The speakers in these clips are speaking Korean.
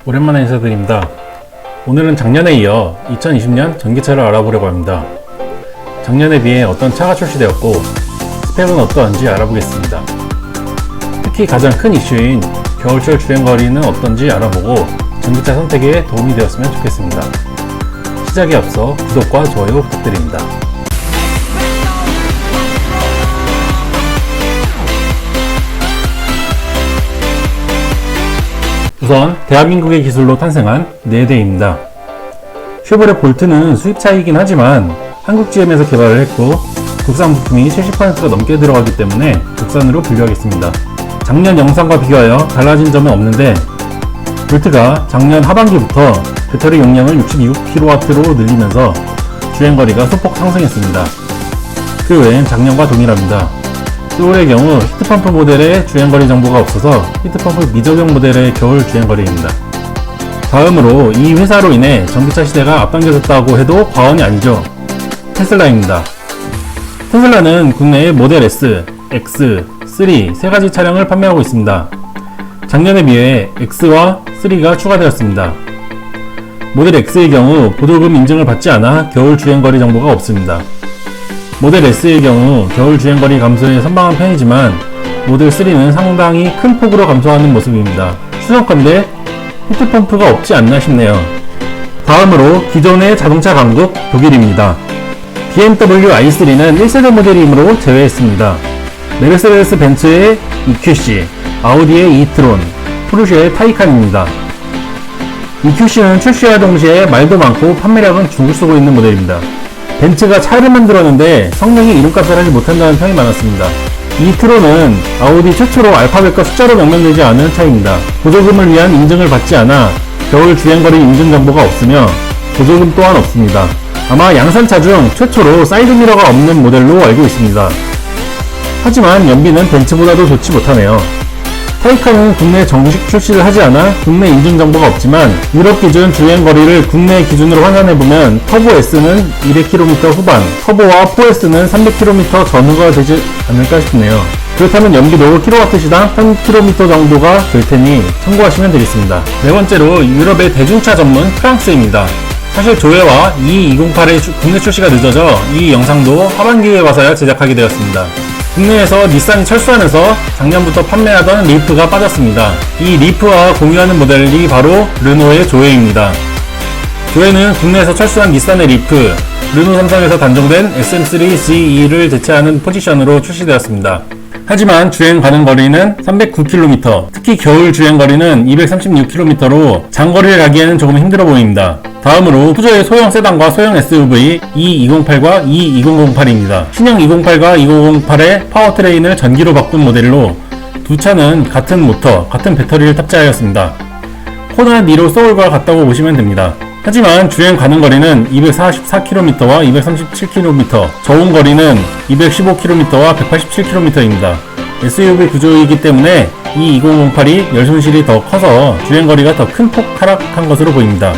오랜만에 인사드립니다. 오늘은 작년에 이어 2020년 전기차를 알아보려고 합니다. 작년에 비해 어떤 차가 출시되었고 스펙은 어떠한지 알아보겠습니다. 특히 가장 큰 이슈인 겨울철 주행거리는 어떤지 알아보고 전기차 선택에 도움이 되었으면 좋겠습니다. 시작에 앞서 구독과 좋아요 부탁드립니다. 우선 대한민국의 기술로 탄생한 4대입니다. 쉐보레 볼트는 수입차이긴 하지만 한국 GM에서 개발을 했고 국산 부품이 70%가 넘게 들어가기 때문에 국산으로 분류하겠습니다. 작년 영상과 비교하여 달라진 점은 없는데 볼트가 작년 하반기부터 배터리 용량을 62kW로 늘리면서 주행거리가 소폭 상승했습니다. 그 외엔 작년과 동일합니다. 소울의 경우 히트펌프 모델의 주행거리 정보가 없어서 히트펌프 미적용 모델의 겨울 주행거리입니다. 다음으로 이 회사로 인해 전기차 시대가 앞당겨졌다고 해도 과언이 아니죠. 테슬라입니다. 테슬라는 국내에 모델 S, X, 3 세 가지 차량을 판매하고 있습니다. 작년에 비해 X와 3가 추가되었습니다. 모델 X의 경우 보조금 인증을 받지 않아 겨울 주행거리 정보가 없습니다. 모델 S의 경우 겨울 주행거리 감소에 선방한 편이지만 모델 3는 상당히 큰 폭으로 감소하는 모습입니다. 추정컨대 히트펌프가 없지 않나 싶네요. 다음으로 기존의 자동차 강국 독일입니다. BMW i3는 1세대 모델이므로 제외했습니다. 메르세데스 벤츠의 EQC, 아우디의 e-tron, 포르쉐의 타이칸입니다. EQC는 출시와 동시에 말도 많고 판매량은 죽을 쓰고 있는 모델입니다. 벤츠가 차를 만들었는데 성능이 이름값을 하지 못한다는 평이 많았습니다. e-tron은 아우디 최초로 알파벳과 숫자로 명명되지 않은 차입니다. 보조금을 위한 인증을 받지 않아 겨울 주행거리 인증 정보가 없으며 보조금 또한 없습니다. 아마 양산차 중 최초로 사이드미러가 없는 모델로 알고 있습니다. 하지만 연비는 벤츠보다도 좋지 못하네요. 타이칸은 국내 정식 출시를 하지 않아 국내 인증 정보가 없지만 유럽 기준 주행거리를 국내 기준으로 환산해보면 터보 S는 200km 후반, 터보와 4S는 300km 전후가 되지 않을까 싶네요. 그렇다면 연비도 kW시당 1000km 정도가 될 테니 참고하시면 되겠습니다. 네 번째로 유럽의 대중차 전문 프랑스입니다. 사실 조회와 E208의 국내 출시가 늦어져 이 영상도 하반기에 와서야 제작하게 되었습니다. 국내에서 닛산이 철수하면서 작년부터 판매하던 리프가 빠졌습니다. 이 리프와 공유하는 모델이 바로 르노의 조회입니다. 조회는 국내에서 철수한 닛산의 리프, 르노 삼성에서 단종된 SM3GE를 대체하는 포지션으로 출시되었습니다. 하지만 주행 가능 거리는 309km, 특히 겨울 주행 거리는 236km로 장거리를 가기에는 조금 힘들어 보입니다. 다음으로 푸조의 소형 세단과 소형 SUV E208과 E2008입니다. 신형 208과 2008의 파워트레인을 전기로 바꾼 모델로 두 차는 같은 모터, 같은 배터리를 탑재하였습니다. 코나 니로 소울과 같다고 보시면 됩니다. 하지만 주행 가능 거리는 244km와 237km, 저온 거리는 215km와 187km입니다. SUV 구조이기 때문에 이 2008이 열손실이 더 커서 주행거리가 더 큰 폭 하락한 것으로 보입니다.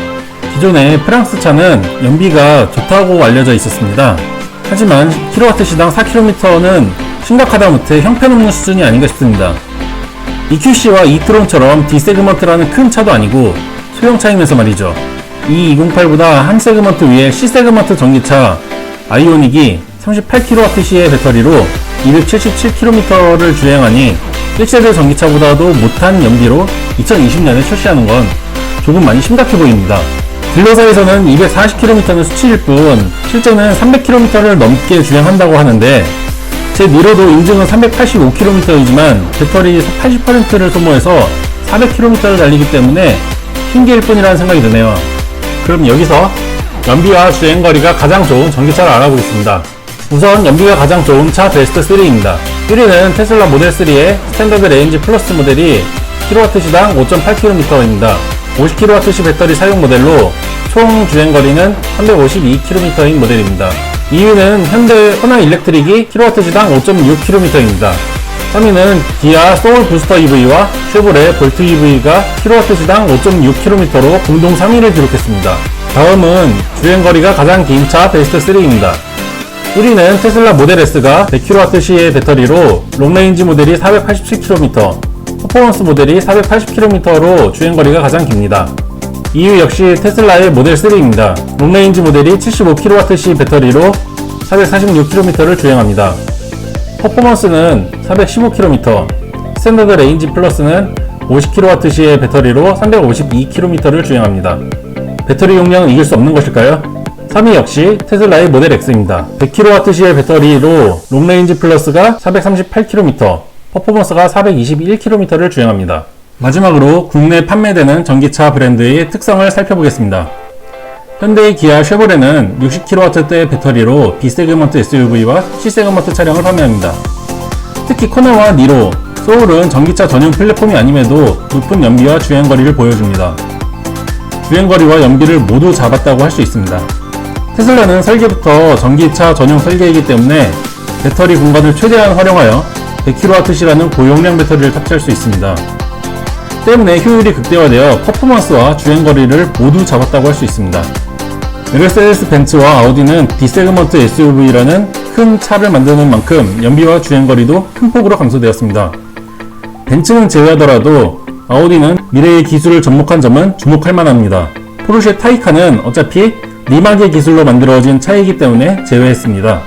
기존의 프랑스 차는 연비가 좋다고 알려져 있었습니다. 하지만 kW시당 4km는 심각하다 못해 형편없는 수준이 아닌가 싶습니다. EQC와 e-tron처럼 D세그먼트라는 큰 차도 아니고 소형차이면서 말이죠. 이 208보다 한 세그먼트 위에 C세그먼트 전기차 아이오닉이 38kWh의 배터리로 277km를 주행하니 1세대 전기차보다도 못한 연비로 2020년에 출시하는 건 조금 많이 심각해 보입니다. 딜러사에서는 240km는 수치일 뿐 실제는 300km를 넘게 주행한다고 하는데 제 니로도 인증은 385km이지만 배터리 80%를 소모해서 400km를 달리기 때문에 핑계일 뿐이라는 생각이 드네요. 그럼 여기서 연비와 주행거리가 가장 좋은 전기차를 알아보겠습니다. 우선 연비가 가장 좋은 차 베스트 3입니다. 1위는 테슬라 모델 3의 스탠더드 레인지 플러스 모델이 kW시당 5.8km입니다. 50kWh 배터리 사용 모델로 총 주행거리는 352km인 모델입니다. 2위는 현대 호나 일렉트릭이 kW시당 5.6km입니다. 3위는 기아 소울 부스터 EV와 쉐보레 볼트 EV가 kW시당 5.6km로 공동 3위를 기록했습니다. 다음은 주행거리가 가장 긴 차 베스트 3입니다. 1위는 테슬라 모델 S가 100kWh의 배터리로 롱레인지 모델이 487km, 퍼포먼스 모델이 480km로 주행거리가 가장 깁니다. 이후 역시 테슬라의 모델 3입니다. 롱레인지 모델이 75kWh 배터리로 446km를 주행합니다. 퍼포먼스는 415km, 스탠더드 레인지 플러스는 50kWh의 배터리로 352km를 주행합니다. 배터리 용량은 이길 수 없는 것일까요? 3위 역시 테슬라의 모델 X입니다. 100kWh의 배터리로 롱레인지 플러스가 438km, 퍼포먼스가 421km를 주행합니다. 마지막으로 국내 판매되는 전기차 브랜드의 특성을 살펴보겠습니다. 현대, 기아, 쉐보레는 60kW대의 배터리로 B세그먼트 SUV와 C세그먼트 차량을 판매합니다. 특히 코나와 니로, 소울은 전기차 전용 플랫폼이 아님에도 높은 연비와 주행거리를 보여줍니다. 주행거리와 연비를 모두 잡았다고 할 수 있습니다. 테슬라는 설계부터 전기차 전용 설계이기 때문에 배터리 공간을 최대한 활용하여 100kWh라는 고용량 배터리를 탑재할 수 있습니다. 때문에 효율이 극대화되어 퍼포먼스와 주행거리를 모두 잡았다고 할 수 있습니다. 메르세데스 벤츠와 아우디는 B세그먼트 SUV라는 큰 차를 만드는 만큼 연비와 주행거리도 큰 폭으로 감소되었습니다. 벤츠는 제외하더라도 아우디는 미래의 기술을 접목한 점은 주목할 만합니다. 포르쉐 타이칸은 어차피 리마게 기술로 만들어진 차이기 때문에 제외했습니다.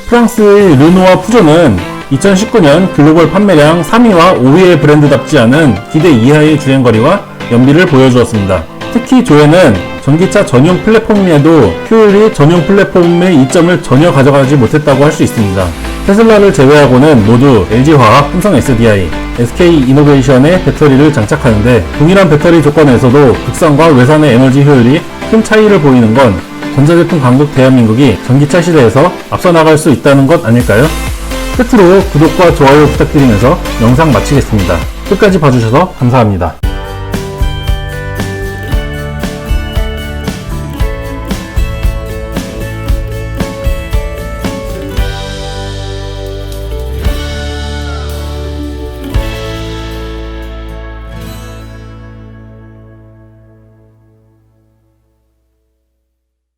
프랑스의 르노와 푸조는 2019년 글로벌 판매량 3위와 5위의 브랜드답지 않은 기대 이하의 주행거리와 연비를 보여주었습니다. 특히 조에는 전기차 전용 플랫폼임에도 효율이 전용 플랫폼의 이점을 전혀 가져가지 못했다고 할 수 있습니다. 테슬라를 제외하고는 모두 LG화학, 삼성 SDI, SK이노베이션의 배터리를 장착하는데 동일한 배터리 조건에서도 국산과 외산의 에너지 효율이 큰 차이를 보이는 건 전자제품 강국 대한민국이 전기차 시대에서 앞서 나갈 수 있다는 것 아닐까요? 끝으로 구독과 좋아요 부탁드리면서 영상 마치겠습니다. 끝까지 봐주셔서 감사합니다.